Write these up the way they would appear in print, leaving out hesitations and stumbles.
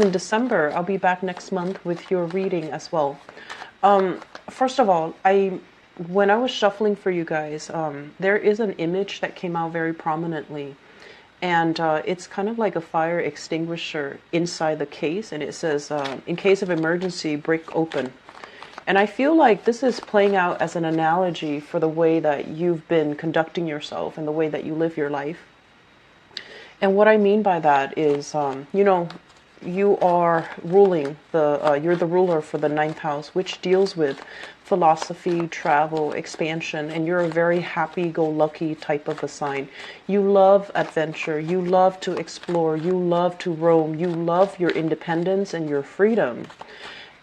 In December. I'll be back next month with your reading as well. First of all, when I was shuffling for you guys, there is an image that came out very prominently, and it's kind of like a fire extinguisher inside the case, and it says, "In case of emergency, break open." And I feel like this is playing out as an analogy for the way that you've been conducting yourself and the way that you live your life. And what I mean by that is, you are ruling you're the ruler for the ninth house, which deals with philosophy, travel, expansion, and you're a very happy-go-lucky type of a sign. You love adventure, you love to explore, you love to roam, you love your independence and your freedom.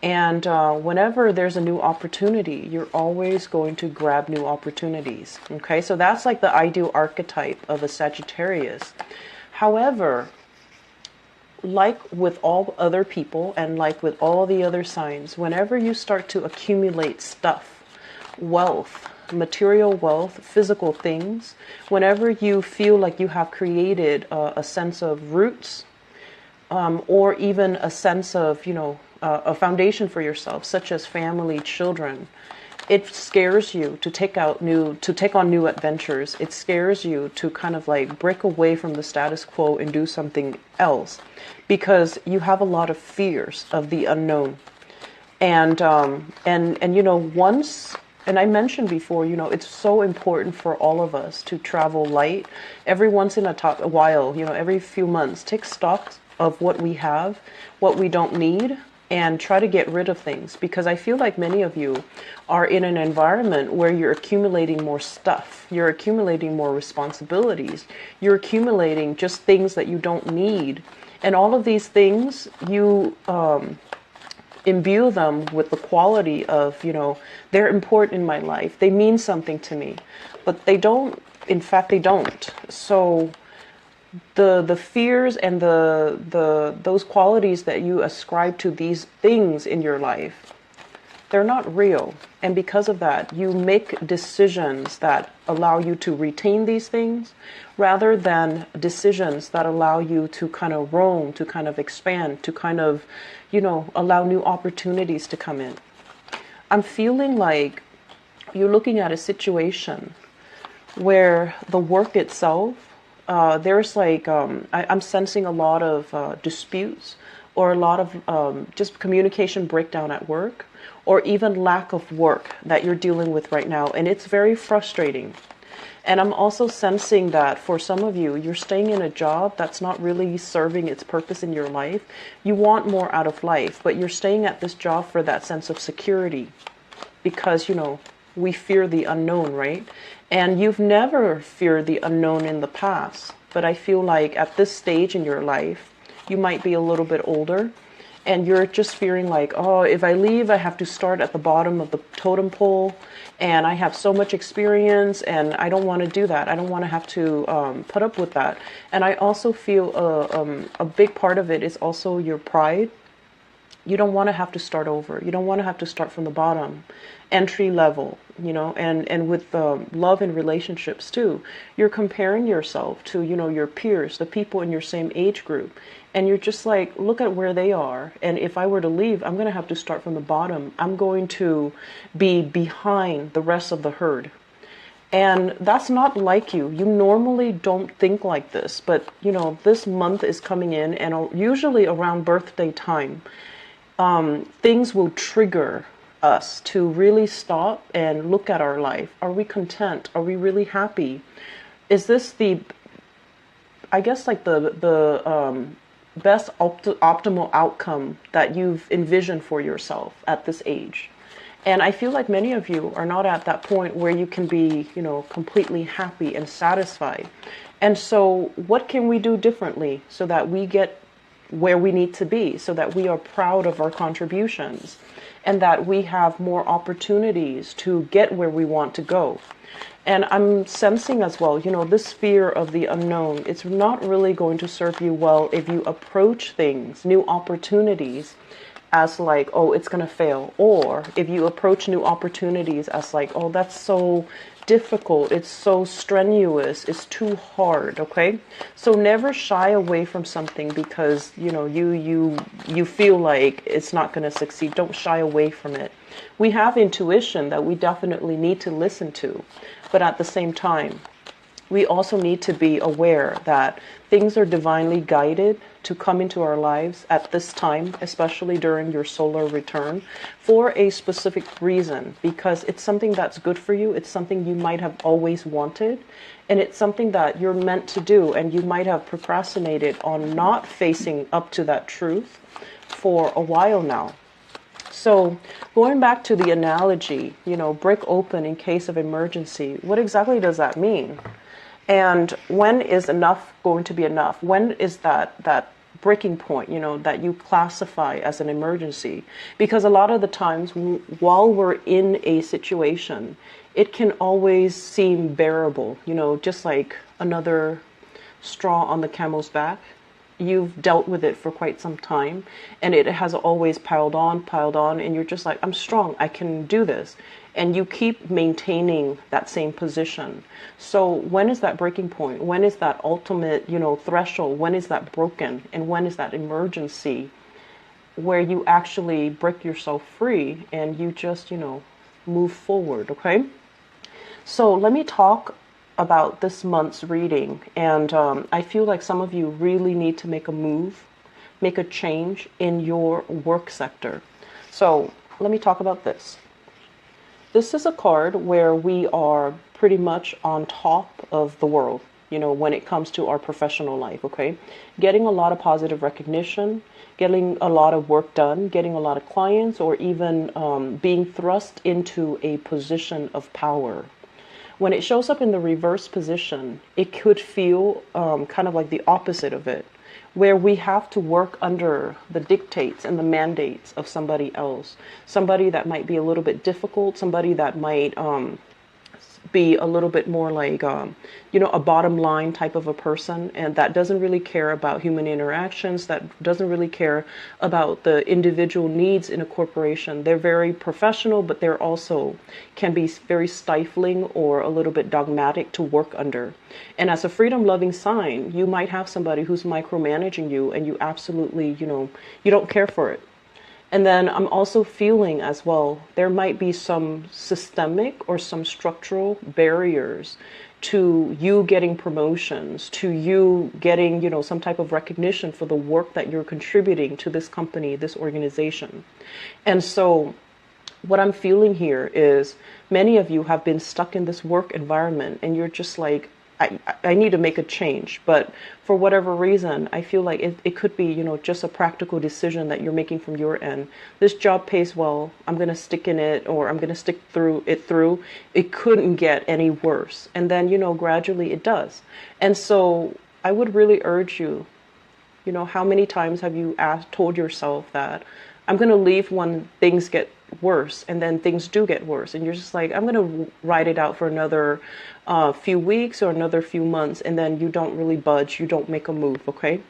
And whenever there's a new opportunity, you're always going to grab new opportunities. Okay, so that's like the ideal archetype of a Sagittarius. However, like with all other people and like with all the other signs, whenever you start to accumulate stuff, wealth, material wealth, physical things, whenever you feel like you have created a sense of roots, or even a sense of, a foundation for yourself, such as family, children, it scares you to take on new adventures. It scares you to kind of like break away from the status quo and do something else, because you have a lot of fears of the unknown. And once, and I mentioned before, it's so important for all of us to travel light. Every once in a while, every few months, take stock of what we have, what we don't need, and try to get rid of things, because I feel like many of you are in an environment where you're accumulating more stuff, you're accumulating more responsibilities, you're accumulating just things that you don't need, and all of these things you imbue them with the quality of, they're important in my life, they mean something to me, but they don't, in fact they don't. So the fears and those qualities that you ascribe to these things in your life, they're not real. And because of that, you make decisions that allow you to retain these things rather than decisions that allow you to kind of roam, to kind of expand, to kind of, allow new opportunities to come in. I'm feeling like you're looking at a situation where the work itself, there's like, I'm sensing a lot of disputes, or a lot of just communication breakdown at work, or even lack of work that you're dealing with right now. And it's very frustrating. And I'm also sensing that for some of you, you're staying in a job that's not really serving its purpose in your life. You want more out of life, but you're staying at this job for that sense of security, because, we fear the unknown, right? And you've never feared the unknown in the past, but I feel like at this stage in your life, you might be a little bit older, and you're just fearing like, oh, if I leave, I have to start at the bottom of the totem pole, and I have so much experience, and I don't want to do that. I don't want to have to put up with that. And I also feel a big part of it is also your pride. You don't want to have to start over. You don't want to have to start from the bottom, entry level, and with love and relationships too. You're comparing yourself to, your peers, the people in your same age group. And you're just like, look at where they are. And if I were to leave, I'm going to have to start from the bottom. I'm going to be behind the rest of the herd. And that's not like you. You normally don't think like this. But, this month is coming in, and usually around birthday time, things will trigger us to really stop and look at our life. Are we content? Are we really happy? Is this I guess like the best optimal outcome that you've envisioned for yourself at this age? And I feel like many of you are not at that point where you can be, completely happy and satisfied. And so what can we do differently so that we get where we need to be, so that we are proud of our contributions, and that we have more opportunities to get where we want to go? And I'm sensing as well, this fear of the unknown, it's not really going to serve you well if you approach things, new opportunities, as like, oh, it's going to fail. Or if you approach new opportunities as like, oh, that's so difficult, it's so strenuous, it's too hard. Okay, so never shy away from something because you feel like it's not going to succeed. Don't shy away from it. We have intuition that we definitely need to listen to, but at the same time, we also need to be aware that things are divinely guided to come into our lives at this time, especially during your solar return, for a specific reason, because it's something that's good for you. It's something you might have always wanted, and it's something that you're meant to do, and you might have procrastinated on not facing up to that truth for a while now. So going back to the analogy, break open in case of emergency, what exactly does that mean? And when is enough going to be enough? When is that breaking point, that you classify as an emergency? Because a lot of the times while we're in a situation, it can always seem bearable, just like another straw on the camel's back. You've dealt with it for quite some time, and it has always piled on, and you're just like, I'm strong, I can do this. And you keep maintaining that same position. So when is that breaking point? When is that ultimate, threshold? When is that broken? And when is that emergency where you actually break yourself free and you just, move forward, okay? So let me talk about this month's reading. And I feel like some of you really need to make a move, make a change in your work sector. So let me talk about this. This is a card where we are pretty much on top of the world, when it comes to our professional life, okay? Getting a lot of positive recognition, getting a lot of work done, getting a lot of clients, or even being thrust into a position of power. When it shows up in the reverse position, it could feel kind of like the opposite of it, where we have to work under the dictates and the mandates of somebody else, somebody that might be a little bit difficult, somebody that might be a little bit more like, a bottom line type of a person, and that doesn't really care about human interactions, that doesn't really care about the individual needs in a corporation. They're very professional, but they're also can be very stifling or a little bit dogmatic to work under. And as a freedom-loving sign, you might have somebody who's micromanaging you, and you absolutely, you don't care for it. And then I'm also feeling as well, there might be some systemic or some structural barriers to you getting promotions, to you getting, some type of recognition for the work that you're contributing to this company, this organization. And so what I'm feeling here is many of you have been stuck in this work environment, and you're just like, I need to make a change, but for whatever reason, I feel like it could be, just a practical decision that you're making from your end. This job pays well, I'm going to stick in it, or I'm going to stick through. It couldn't get any worse. And then, gradually it does. And so I would really urge you, how many times have you told yourself that I'm going to leave when things get worse, and then things do get worse, and you're just like, I'm going to ride it out for another few weeks or another few months, and then you don't really budge, you don't make a move, okay?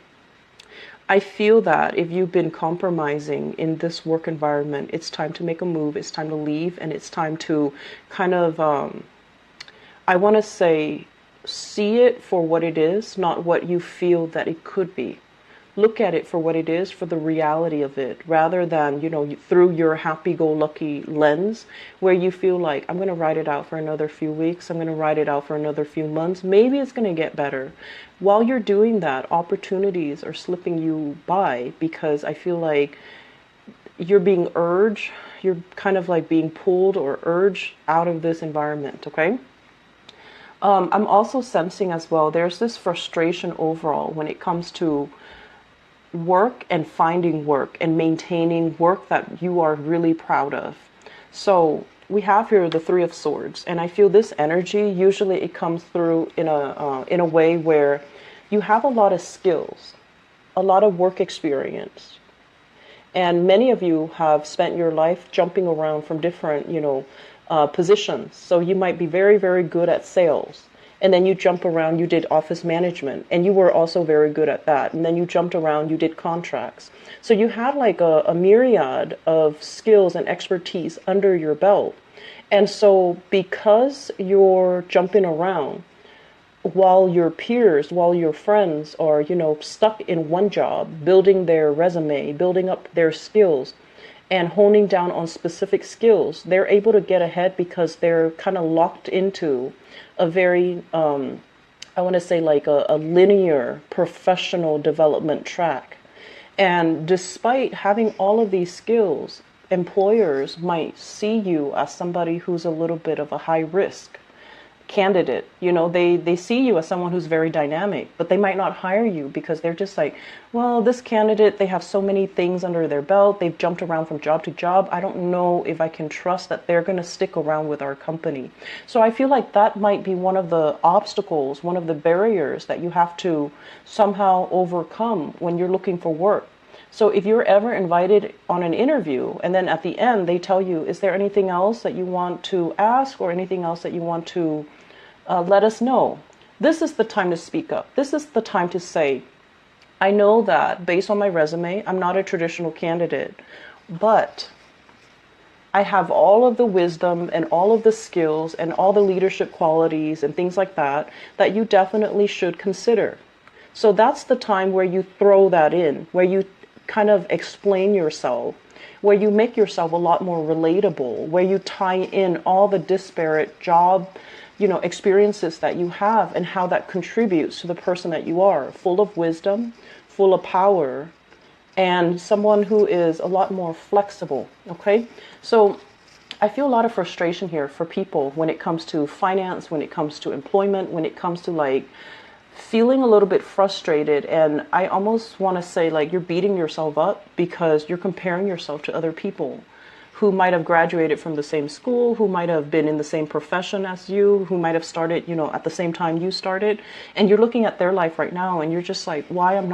I feel that if you've been compromising in this work environment, it's time to make a move, it's time to leave, and it's time to kind of, I want to say, see it for what it is, not what you feel that it could be. Look at it for what it is, for the reality of it, rather than, through your happy-go-lucky lens, where you feel like, I'm going to ride it out for another few weeks, I'm going to ride it out for another few months, maybe it's going to get better. While you're doing that, opportunities are slipping you by, because I feel like you're being urged, you're kind of like being pulled or urged out of this environment, okay? I'm also sensing as well, there's this frustration overall when it comes to work and finding work and maintaining work that you are really proud of. So we have here the Three of Swords, and I feel this energy, usually it comes through in a way where you have a lot of skills, a lot of work experience, and many of you have spent your life jumping around from different positions. So you might be very, very good at sales, And then you jump around, you did office management, and you were also very good at that. And then you jumped around, you did contracts. So you had like a myriad of skills and expertise under your belt. And so because you're jumping around, while your peers, while your friends are, stuck in one job, building their resume, building up their skills, and honing down on specific skills, they're able to get ahead because they're kind of locked into a very, I want to say like a linear professional development track. And despite having all of these skills, employers might see you as somebody who's a little bit of a high risk candidate. They see you as someone who's very dynamic, but they might not hire you because they're just like, well, this candidate, they have so many things under their belt. They've jumped around from job to job. I don't know if I can trust that they're going to stick around with our company. So I feel like that might be one of the obstacles, one of the barriers that you have to somehow overcome when you're looking for work. So if you're ever invited on an interview and then at the end they tell you, is there anything else that you want to ask or anything else that you want to let us know? This is the time to speak up. This is the time to say, I know that based on my resume, I'm not a traditional candidate, but I have all of the wisdom and all of the skills and all the leadership qualities and things like that you definitely should consider. So that's the time where you throw that in, where you kind of explain yourself, where you make yourself a lot more relatable, where you tie in all the disparate job, experiences that you have and how that contributes to the person that you are, full of wisdom, full of power, and someone who is a lot more flexible. Okay. So I feel a lot of frustration here for people when it comes to finance, when it comes to employment, when it comes to like feeling a little bit frustrated. And I almost want to say like you're beating yourself up because you're comparing yourself to other people who might have graduated from the same school, who might have been in the same profession as you, who might have started, at the same time you started. And you're looking at their life right now and you're just like, why am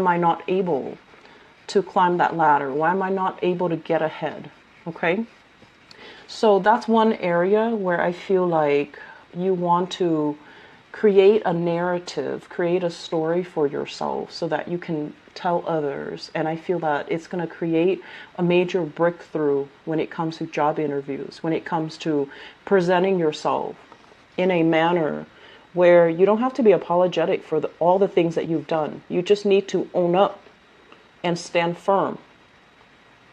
I not able to climb that ladder? Why am I not able to get ahead? Okay. So that's one area where I feel like you want to create a narrative, create a story for yourself so that you can tell others. And I feel that it's going to create a major breakthrough when it comes to job interviews, when it comes to presenting yourself in a manner where you don't have to be apologetic for all the things that you've done. You just need to own up and stand firm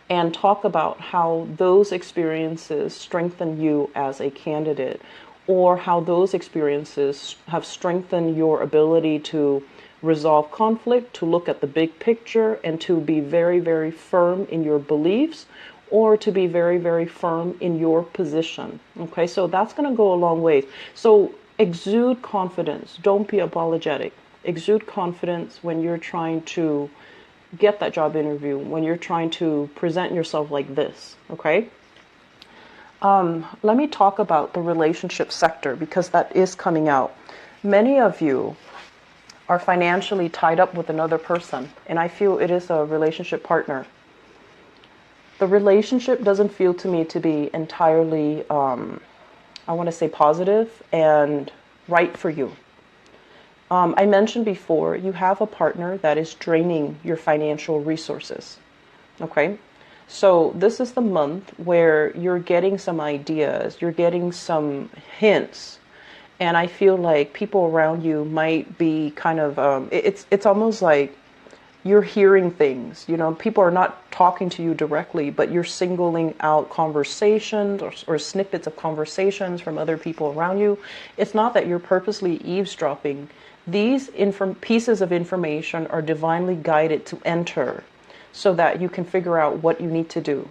and talk about how those experiences strengthen you as a candidate, or how those experiences have strengthened your ability to resolve conflict, to look at the big picture, and to be very, very firm in your beliefs, or to be very, very firm in your position. Okay, so that's going to go a long way. So exude confidence. Don't be apologetic. Exude confidence when you're trying to get that job interview, when you're trying to present yourself like this. Okay. Let me talk about the relationship sector because that is coming out. Many of you are financially tied up with another person, and I feel it is a relationship partner. The relationship doesn't feel to me to be entirely, I want to say positive and right for you. I mentioned before, you have a partner that is draining your financial resources. Okay. So this is the month where you're getting some ideas, you're getting some hints, and I feel like people around you might be kind of, it's almost like you're hearing things, people are not talking to you directly, but you're singling out conversations or snippets of conversations from other people around you. It's not that you're purposely eavesdropping. These pieces of information are divinely guided to enter so that you can figure out what you need to do.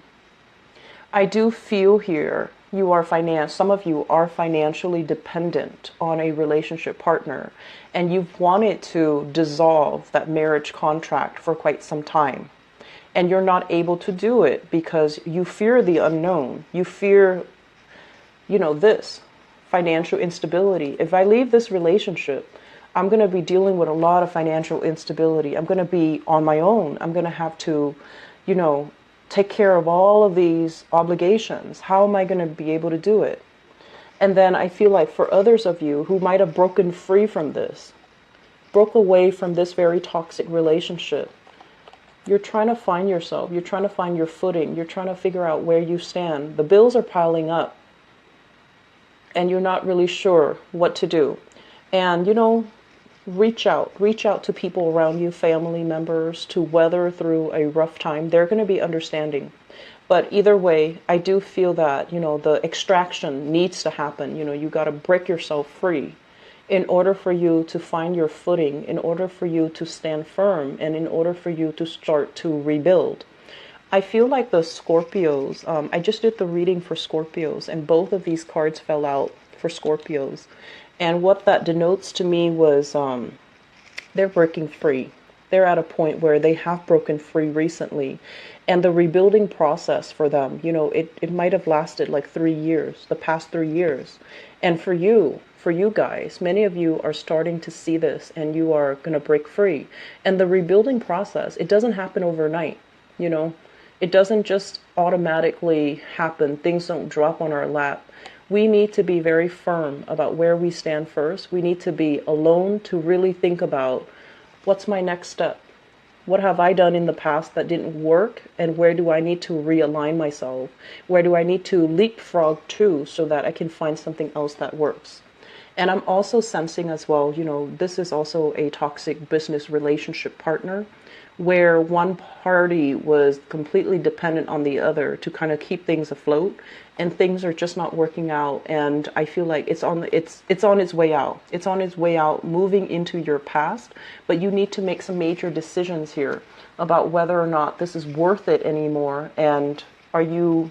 I do feel here some of you are financially dependent on a relationship partner, and you've wanted to dissolve that marriage contract for quite some time. And you're not able to do it because you fear the unknown. You fear, this financial instability. If I leave this relationship, I'm going to be dealing with a lot of financial instability. I'm going to be on my own. I'm going to have to, take care of all of these obligations. How am I going to be able to do it? And then I feel like for others of you who might have broken free from this, broke away from this very toxic relationship, you're trying to find yourself. You're trying to find your footing. You're trying to figure out where you stand. The bills are piling up and you're not really sure what to do. And, you know, reach out to people around you, family members, to weather through a rough time. They're going to be understanding. But either way, I do feel that, you know, the extraction needs to happen. You know, you got to break yourself free in order for you to find your footing, in order for you to stand firm, and in order for you to start to rebuild. I feel like the Scorpios, I just did the reading for Scorpios, and both of these cards fell out for Scorpios. And what that denotes to me was they're breaking free. They're at a point where they have broken free recently. And the rebuilding process for them, you know, it might have lasted like 3 years, the past 3 years. And for you guys, many of you are starting to see this and you are going to break free. And the rebuilding process, it doesn't happen overnight, you know. It doesn't just automatically happen. Things don't drop on our lap. We need to be very firm about where we stand first. We need to be alone to really think about what's my next step? What have I done in the past that didn't work? And where do I need to realign myself? Where do I need to leapfrog to so that I can find something else that works? And I'm also sensing as well, you know, this is also a toxic business relationship partner where one party was completely dependent on the other to kind of keep things afloat, and things are just not working out. And I feel like it's on its way out. It's on its way out, moving into your past, but you need to make some major decisions here about whether or not this is worth it anymore, and are you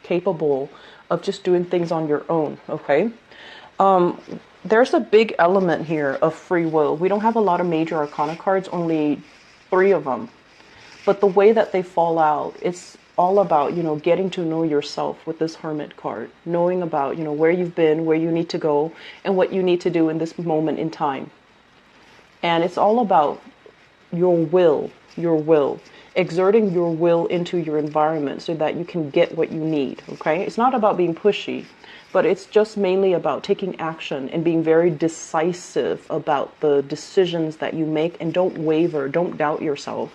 capable of just doing things on your own, okay? There's a big element here of free will. We don't have a lot of major arcana cards, only 3 of them. But the way that they fall out, it's all about, you know, getting to know yourself with this Hermit card. Knowing about, you know, where you've been, where you need to go, and what you need to do in this moment in time. And it's all about your will, exerting your will into your environment so that you can get what you need, okay? It's not about being pushy, but it's just mainly about taking action and being very decisive about the decisions that you make, and don't waver, don't doubt yourself.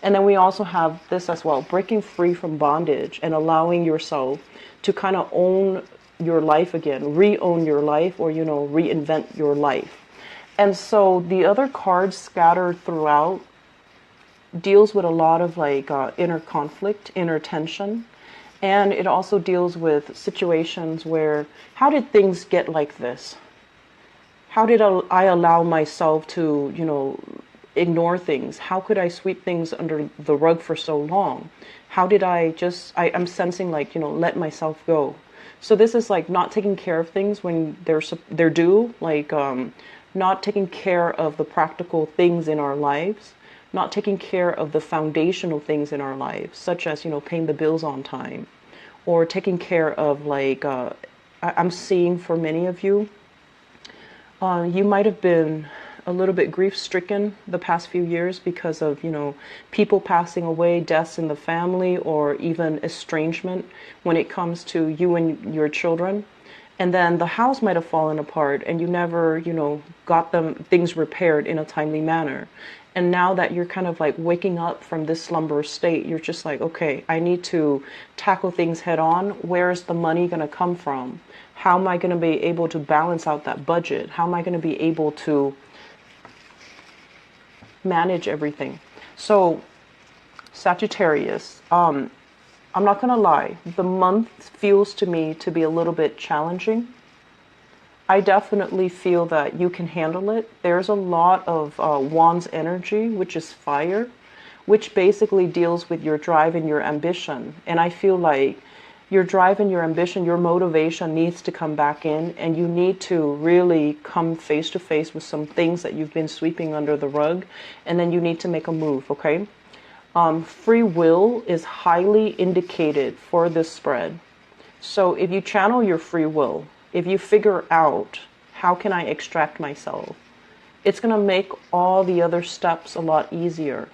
And then we also have this as well, breaking free from bondage and allowing yourself to kind of own your life again, re-own your life, or, you know, reinvent your life. And so the other cards scattered throughout deals with a lot of like inner conflict, inner tension. And it also deals with situations where, how did things get like this? How did I allow myself to, you know, ignore things? How could I sweep things under the rug for so long? How did I'm sensing like, you know, let myself go. So this is like not taking care of things when they're due, like not taking care of the practical things in our lives, not taking care of the foundational things in our lives, such as, you know, paying the bills on time, or taking care of like, I'm seeing for many of you, you might have been a little bit grief-stricken the past few years because of, you know, people passing away, deaths in the family, or even estrangement when it comes to you and your children. And then the house might have fallen apart and you never, you know, got things repaired in a timely manner. And now that you're kind of like waking up from this slumber state, you're just like, okay, I need to tackle things head on. Where is the money going to come from? How am I going to be able to balance out that budget? How am I going to be able to manage everything? So Sagittarius, I'm not going to lie, the month feels to me to be a little bit challenging. I definitely feel that you can handle it. There's a lot of Wands energy, which is fire, which basically deals with your drive and your ambition. And I feel like your drive and your ambition, your motivation needs to come back in, and you need to really come face to face with some things that you've been sweeping under the rug, and then you need to make a move, okay? Free will is highly indicated for this spread. So if you channel your free will, if you figure out how can I extract myself, it's going to make all the other steps a lot easier.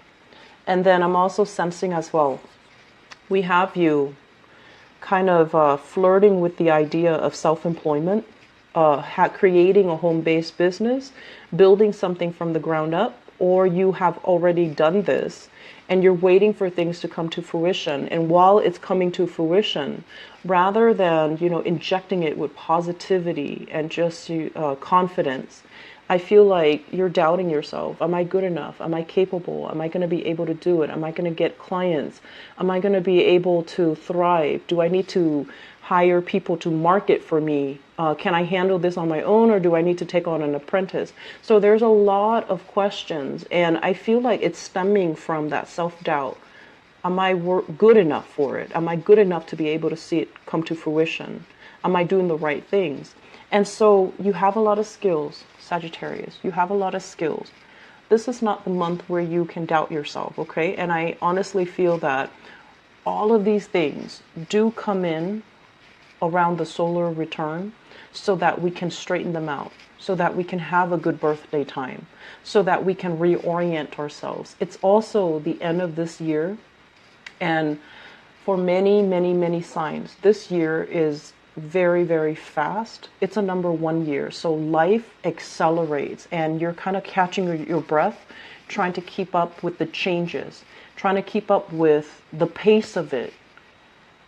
And then I'm also sensing as well, we have you kind of flirting with the idea of self-employment, creating a home-based business, building something from the ground up, or you have already done this and you're waiting for things to come to fruition. And while it's coming to fruition, rather than, injecting it with positivity and just confidence, I feel like you're doubting yourself. Am I good enough? Am I capable? Am I going to be able to do it? Am I going to get clients? Am I going to be able to thrive? Do I need to hire people to market for me? Can I handle this on my own, or do I need to take on an apprentice? So there's a lot of questions, and I feel like it's stemming from that self-doubt. Am I good enough for it? Am I good enough to be able to see it come to fruition? Am I doing the right things? And so you have a lot of skills, Sagittarius. You have a lot of skills. This is not the month where you can doubt yourself, okay? And I honestly feel that all of these things do come in around the solar return, so that we can straighten them out, so that we can have a good birthday time, so that we can reorient ourselves. It's also the end of this year, and for many, many, many signs, this year is very, very fast. It's a number 1 year, so life accelerates, and you're kind of catching your breath, trying to keep up with the changes, trying to keep up with the pace of it.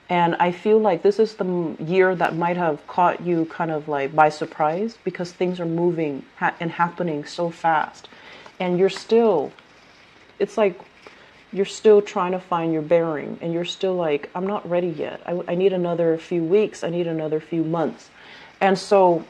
And I feel like this is the year that might have caught you kind of like by surprise, because things are moving and happening so fast. And it's like you're still trying to find your bearing, and you're still like, I'm not ready yet. I need another few weeks. I need another few months. And so,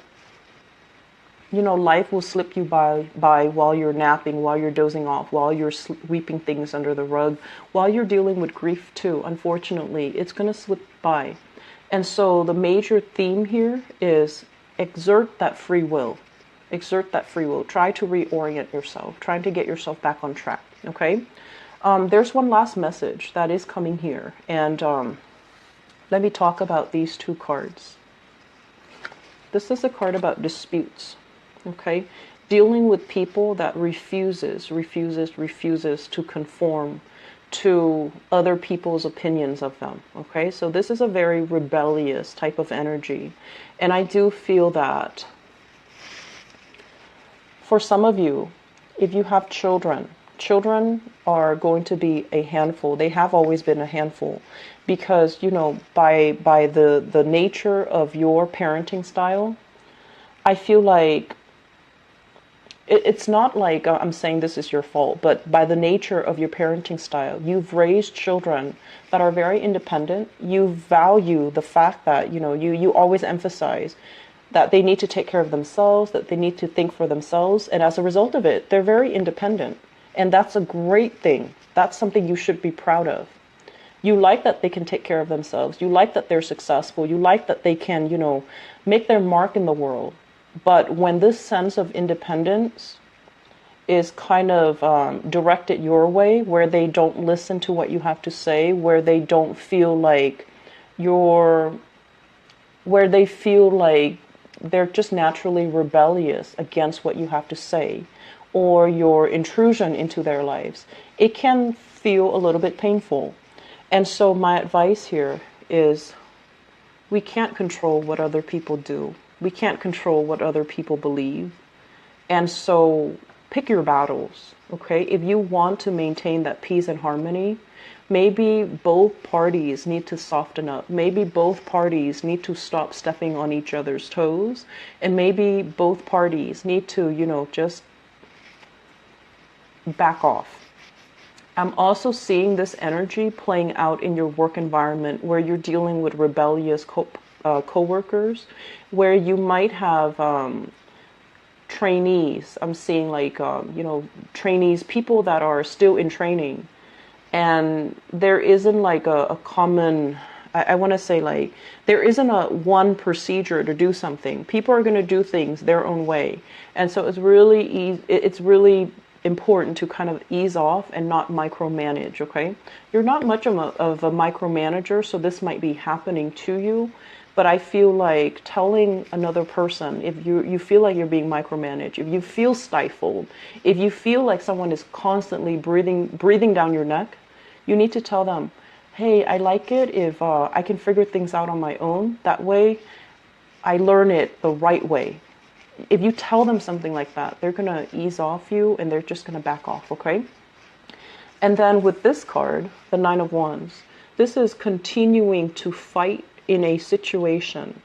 life will slip you by while you're napping, while you're dozing off, while you're sweeping things under the rug, while you're dealing with grief too. Unfortunately, it's going to slip by. And so the major theme here is exert that free will. Exert that free will. Try to reorient yourself. Try to get yourself back on track. Okay? There's one last message that is coming here. And let me talk about these two cards. This is a card about disputes. Okay, dealing with people that refuses to conform to other people's opinions of them. Okay, so this is a very rebellious type of energy. And I do feel that for some of you, if you have children are going to be a handful. They have always been a handful, because, by the nature of your parenting style, I feel like it's not like I'm saying this is your fault, but by the nature of your parenting style, you've raised children that are very independent. You value the fact that, you always emphasize that they need to take care of themselves, that they need to think for themselves. And as a result of it, they're very independent. And that's a great thing. That's something you should be proud of. You like that they can take care of themselves. You like that they're successful. You like that they can, make their mark in the world. But when this sense of independence is kind of directed your way, where they don't listen to what you have to say, where they don't feel like where they feel like they're just naturally rebellious against what you have to say, or your intrusion into their lives, it can feel a little bit painful. And so my advice here is, we can't control what other people do. We can't control what other people believe. And so pick your battles, okay? If you want to maintain that peace and harmony, maybe both parties need to soften up. Maybe both parties need to stop stepping on each other's toes. And maybe both parties need to, just back off. I'm also seeing this energy playing out in your work environment, where you're dealing with rebellious co-workers, where you might have trainees. I'm seeing like, trainees, people that are still in training. And there isn't like a common, I want to say like, there isn't a one procedure to do something. People are going to do things their own way. And so it's really important to kind of ease off and not micromanage, okay? You're not much of a micromanager, so this might be happening to you. But I feel like telling another person, if you feel like you're being micromanaged, if you feel stifled, if you feel like someone is constantly breathing down your neck, you need to tell them, hey, I like it if I can figure things out on my own. That way, I learn it the right way. If you tell them something like that, they're going to ease off you and they're just going to back off, okay? And then with this card, the Nine of Wands, this is continuing to fight in a situation,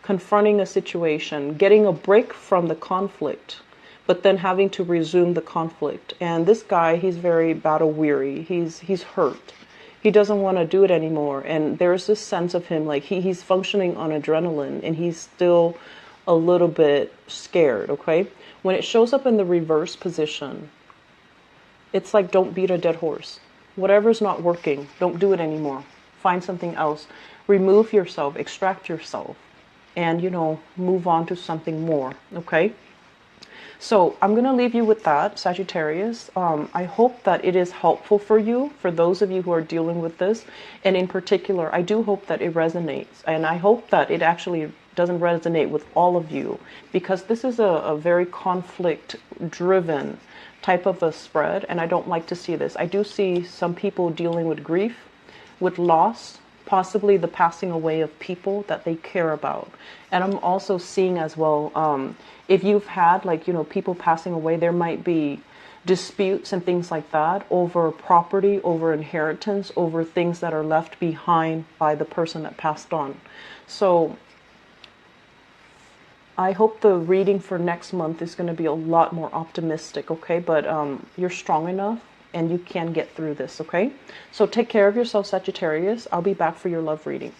confronting a situation, getting a break from the conflict, but then having to resume the conflict. And this guy, he's very battle weary. He's hurt. He doesn't want to do it anymore. And there's this sense of him like he's functioning on adrenaline and he's still a little bit scared, okay? When it shows up in the reverse position, it's like, don't beat a dead horse. Whatever's not working, don't do it anymore. Find something else. Remove yourself, extract yourself, and, move on to something more, okay? So I'm going to leave you with that, Sagittarius. I hope that it is helpful for you, for those of you who are dealing with this. And in particular, I do hope that it resonates. And I hope that it actually doesn't resonate with all of you, because this is a very conflict-driven type of a spread, and I don't like to see this. I do see some people dealing with grief, with loss, possibly the passing away of people that they care about. And I'm also seeing as well, if you've had people passing away, there might be disputes and things like that over property, over inheritance, over things that are left behind by the person that passed on. So I hope the reading for next month is going to be a lot more optimistic, okay? But you're strong enough and you can get through this, okay? So take care of yourself, Sagittarius. I'll be back for your love reading.